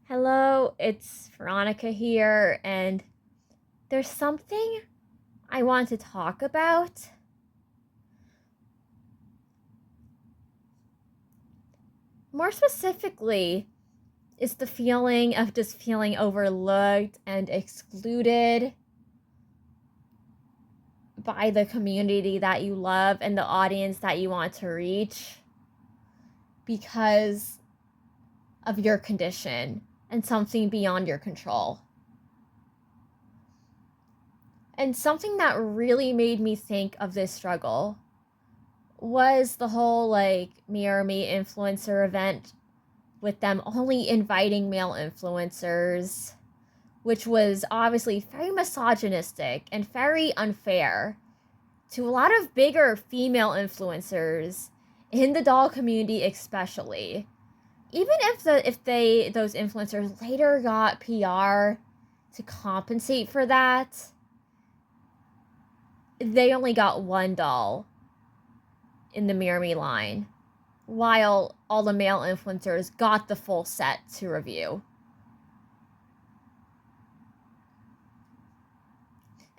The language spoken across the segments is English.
Hello, it's Veronica here, and there's something I want to talk about. More specifically, is the feeling of just feeling overlooked and excluded by the community that you love and the audience that you want to reach because of your condition and something beyond your control. And something that really made me think of this struggle was the whole MirrorMi influencer event with them only inviting male influencers, which was obviously very misogynistic and very unfair to a lot of bigger female influencers in the doll community especially. Even if those influencers later got PR to compensate for that, they only got one doll in the MirrorMi line, while all the male influencers got the full set to review.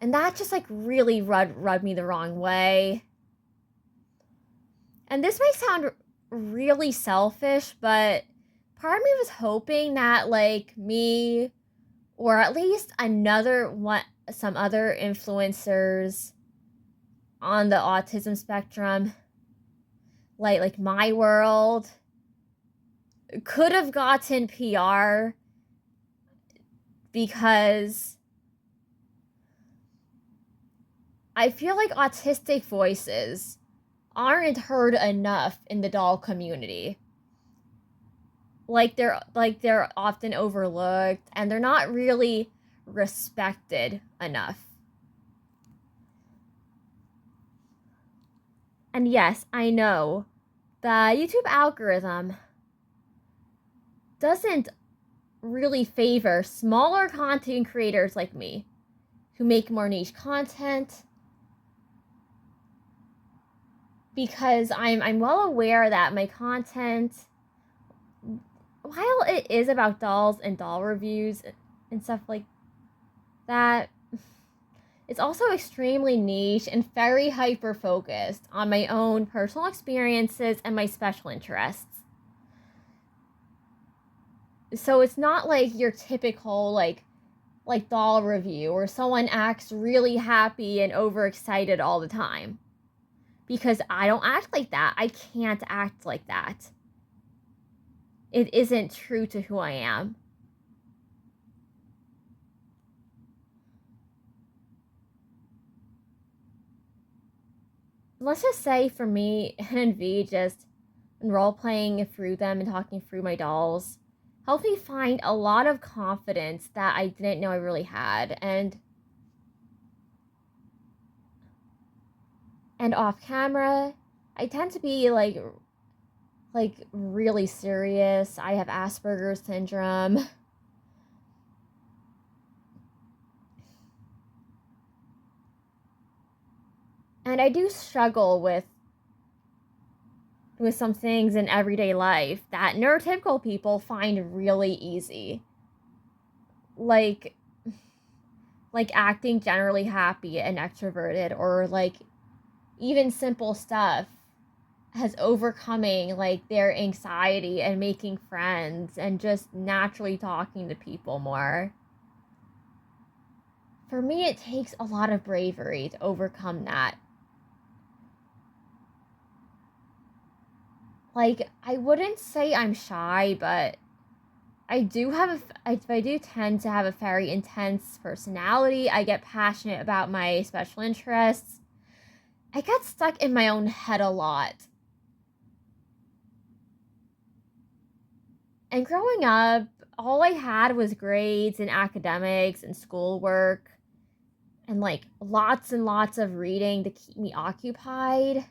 And that just really rubbed me the wrong way. And this may sound really selfish, but part of me was hoping that me or at least some other influencers on the autism spectrum, like my world, could have gotten PR because I feel like autistic voices aren't heard enough in the doll community. They're often overlooked and they're not really respected enough. And yes, I know the YouTube algorithm doesn't really favor smaller content creators like me who make more niche content, because I'm well aware that my content, while it is about dolls and doll reviews and stuff like that, it's also extremely niche and very hyper-focused on my own personal experiences and my special interests. So it's not like your typical like doll review where someone acts really happy and overexcited all the time. Because I don't act like that. I can't act like that. It isn't true to who I am. Let's just say for me and V, just role playing through them and talking through my dolls helped me find a lot of confidence that I didn't know I really had. And off camera, I tend to be like really serious. I have Aspergers syndrome. And I do struggle with some things in everyday life that neurotypical people find really easy. Like acting generally happy and extroverted, or even simple stuff as overcoming their anxiety and making friends and just naturally talking to people more. For me, it takes a lot of bravery to overcome that. I wouldn't say I'm shy, but I do tend to have a very intense personality. I get passionate about my special interests. I get stuck in my own head a lot. And growing up, all I had was grades and academics and schoolwork and lots and lots of reading to keep me occupied,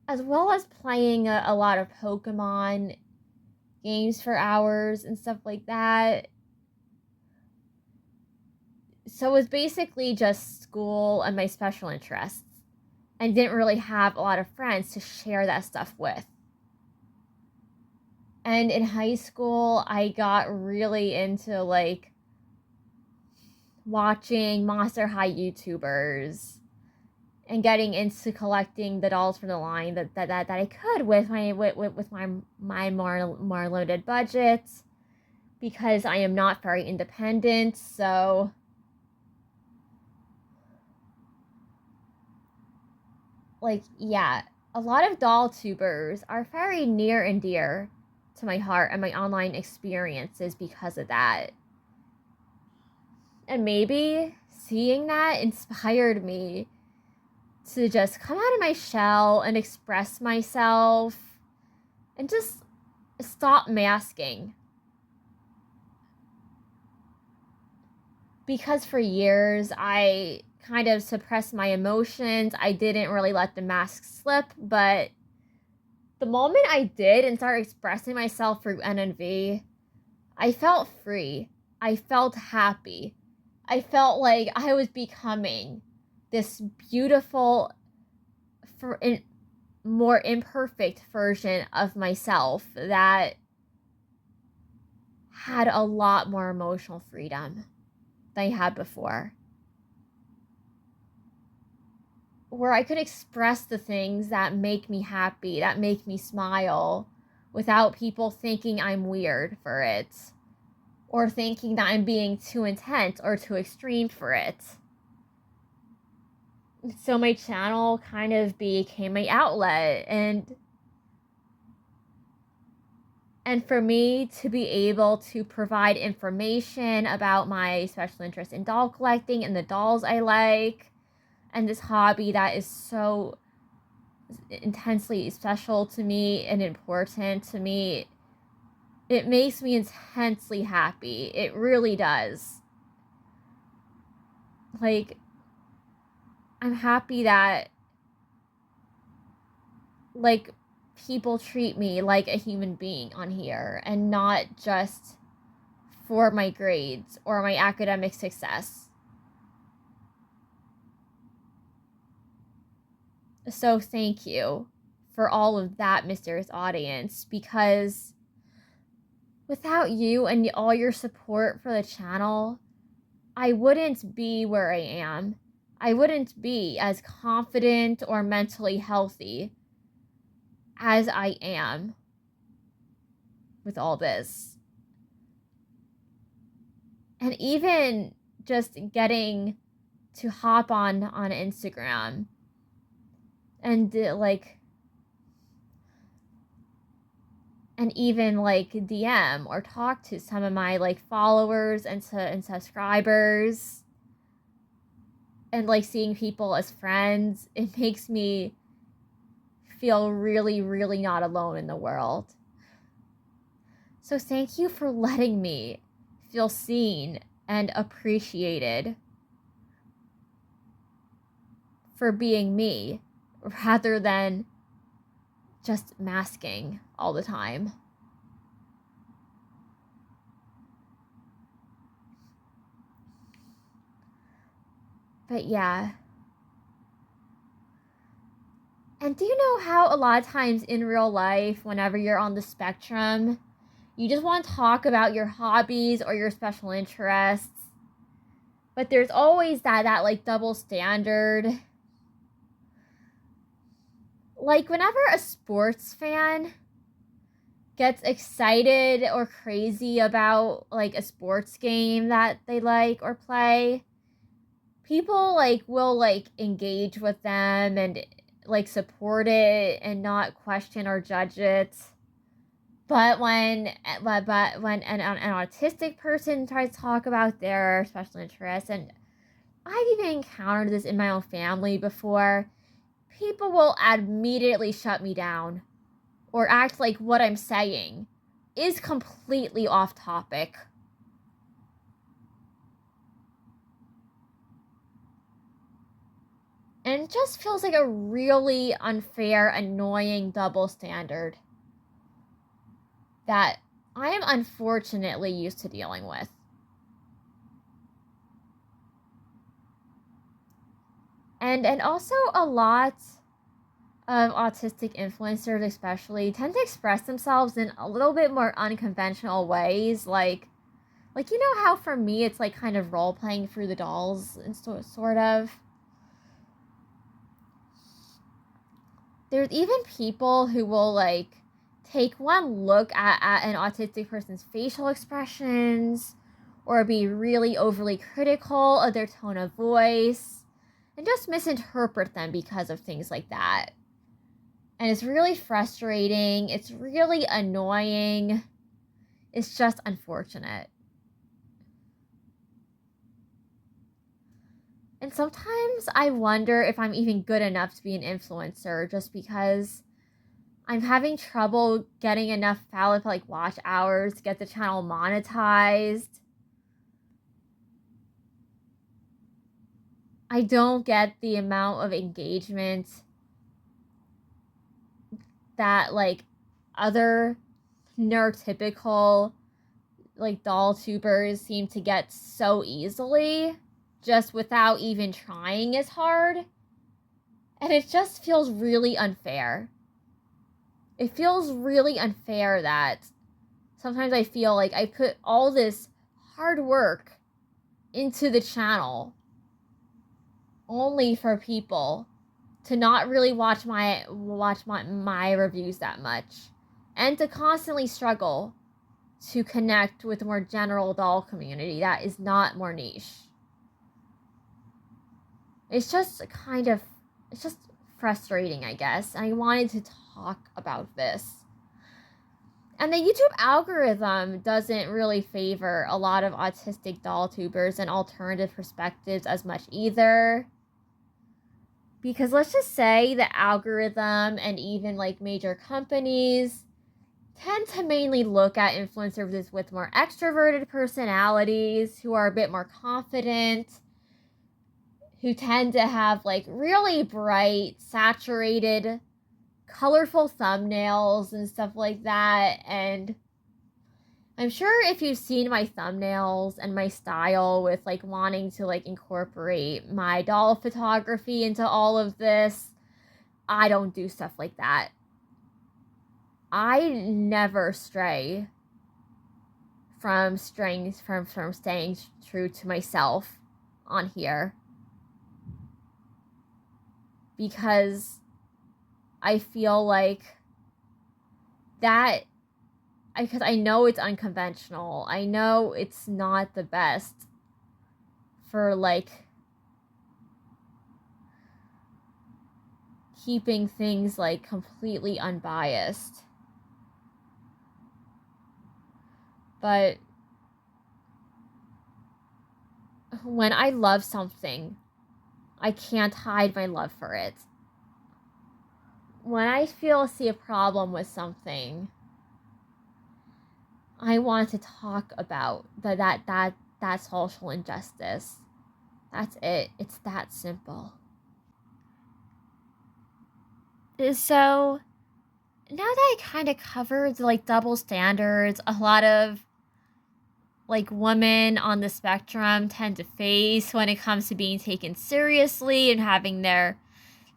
as well as playing a lot of Pokemon games for hours and stuff like that. So it was basically just school and my special interests. I didn't really have a lot of friends to share that stuff with. And in high school, I got really into like watching Monster High YouTubers and getting into collecting the dolls from the line that I could with my more limited budget, because I am not very independent. So like, yeah, a lot of DollTubers are very near and dear to my heart and my online experiences because of that. And maybe seeing that inspired me to just come out of my shell and express myself and just stop masking. Because for years, I kind of suppressed my emotions. I didn't really let the mask slip, but the moment I did and started expressing myself through NNV, I felt free. I felt happy. I felt like I was becoming this beautiful, more imperfect version of myself that had a lot more emotional freedom than I had before. Where I could express the things that make me happy, that make me smile, without people thinking I'm weird for it, or thinking that I'm being too intense or too extreme for it. So my channel kind of became my outlet, and for me to be able to provide information about my special interest in doll collecting and the dolls I like, and this hobby that is so intensely special to me and important to me, it makes me intensely happy. It really does. Like, I'm happy that, like, people treat me like a human being on here and not just for my grades or my academic success. So thank you for all of that, mysterious audience, because without you and all your support for the channel, I wouldn't be where I am. I wouldn't be as confident or mentally healthy as I am with all this. And even just getting to hop on Instagram and and even like DM or talk to some of my like followers and subscribers, and like seeing people as friends, it makes me feel really, really not alone in the world. So thank you for letting me feel seen and appreciated for being me, rather than just masking all the time. But yeah. And do you know how a lot of times in real life, whenever you're on the spectrum, you just want to talk about your hobbies or your special interests, but there's always that like double standard. Like whenever a sports fan gets excited or crazy about like a sports game that they like or play, people like will like engage with them and like support it and not question or judge it. But when an autistic person tries to talk about their special interests, and I've even encountered this in my own family before, people will immediately shut me down or act like what I'm saying is completely off topic. And it just feels like a really unfair, annoying double standard that I am unfortunately used to dealing with. And also a lot of autistic influencers especially tend to express themselves in a little bit more unconventional ways, like you know how for me it's like kind of role playing through the dolls and sort of. There's even people who will like take one look at an autistic person's facial expressions or be really overly critical of their tone of voice and just misinterpret them because of things like that. And it's really frustrating. It's really annoying. It's just unfortunate. And sometimes I wonder if I'm even good enough to be an influencer just because I'm having trouble getting enough valid like watch hours to get the channel monetized. I don't get the amount of engagement that like other neurotypical like DollTubers seem to get so easily just without even trying as hard. And it just feels really unfair. It feels really unfair that sometimes I feel like I put all this hard work into the channel only for people to not really watch my reviews that much and to constantly struggle to connect with a more general doll community that is not more niche. It's just frustrating, I guess. And I wanted to talk about this. And the YouTube algorithm doesn't really favor a lot of autistic DollTubers and alternative perspectives as much either. Because let's just say the algorithm and even like major companies tend to mainly look at influencers with more extroverted personalities, who are a bit more confident, who tend to have like really bright, saturated, colorful thumbnails and stuff like that. And I'm sure if you've seen my thumbnails and my style with like wanting to like incorporate my doll photography into all of this, I don't do stuff like that. I never stray from staying true to myself on here, because I feel like that, because I know it's unconventional. I know it's not the best for like keeping things like completely unbiased. But when I love something, I can't hide my love for it. When I see a problem with something, I want to talk about that social injustice. That's it. It's that simple. So now that I kind of covered the like double standards a lot of like women on the spectrum tend to face when it comes to being taken seriously and having their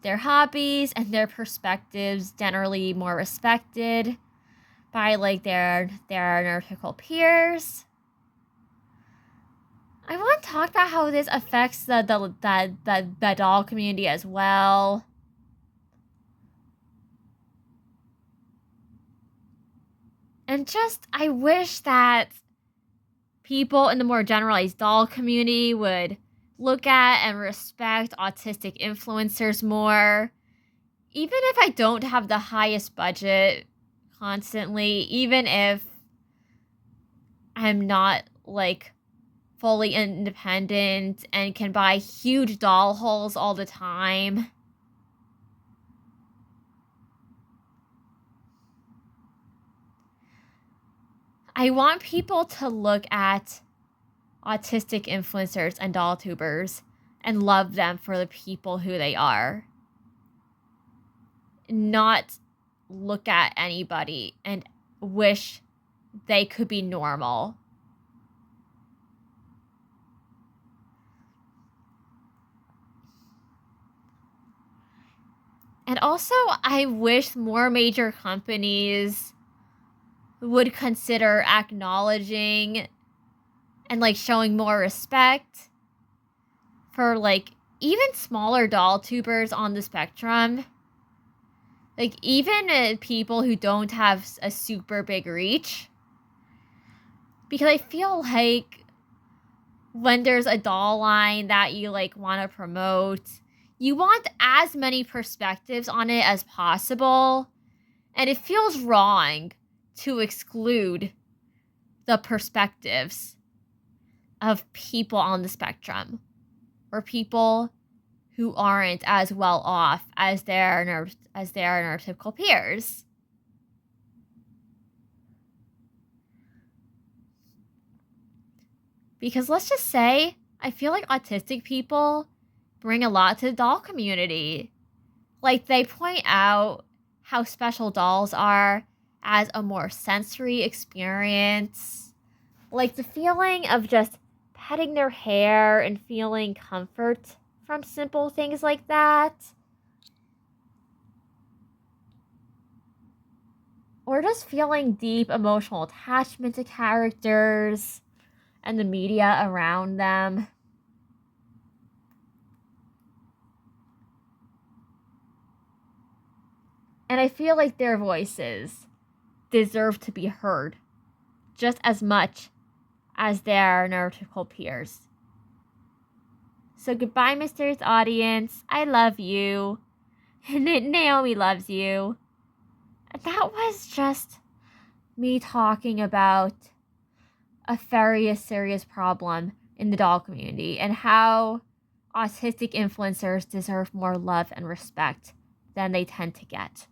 hobbies and their perspectives generally more respected by like their neurotypical peers, I want to talk about how this affects the doll community as well. And just, I wish that people in the more generalized doll community would look at and respect autistic influencers more. Even if I don't have the highest budget constantly, even if I'm not like fully independent and can buy huge doll hauls all the time, I want people to look at autistic influencers and DollTubers and love them for the people who they are. Not look at anybody and wish they could be normal. And also, I wish more major companies would consider acknowledging and like showing more respect for like even smaller doll tubers on the spectrum. Like even people who don't have a super big reach. Because I feel like when there's a doll line that you like want to promote, you want as many perspectives on it as possible. And it feels wrong to exclude the perspectives of people on the spectrum or people who aren't as well off as their neurotypical peers. Because let's just say, I feel like autistic people bring a lot to the doll community. Like, they point out how special dolls are as a more sensory experience. Like, the feeling of just petting their hair and feeling comfort from simple things like that. Or just feeling deep emotional attachment to characters and the media around them. And I feel like their voices deserve to be heard just as much as their neurotypical peers. So goodbye, mysterious audience. I love you. And Naomi loves you. And that was just me talking about a very serious problem in the doll community and how autistic influencers deserve more love and respect than they tend to get.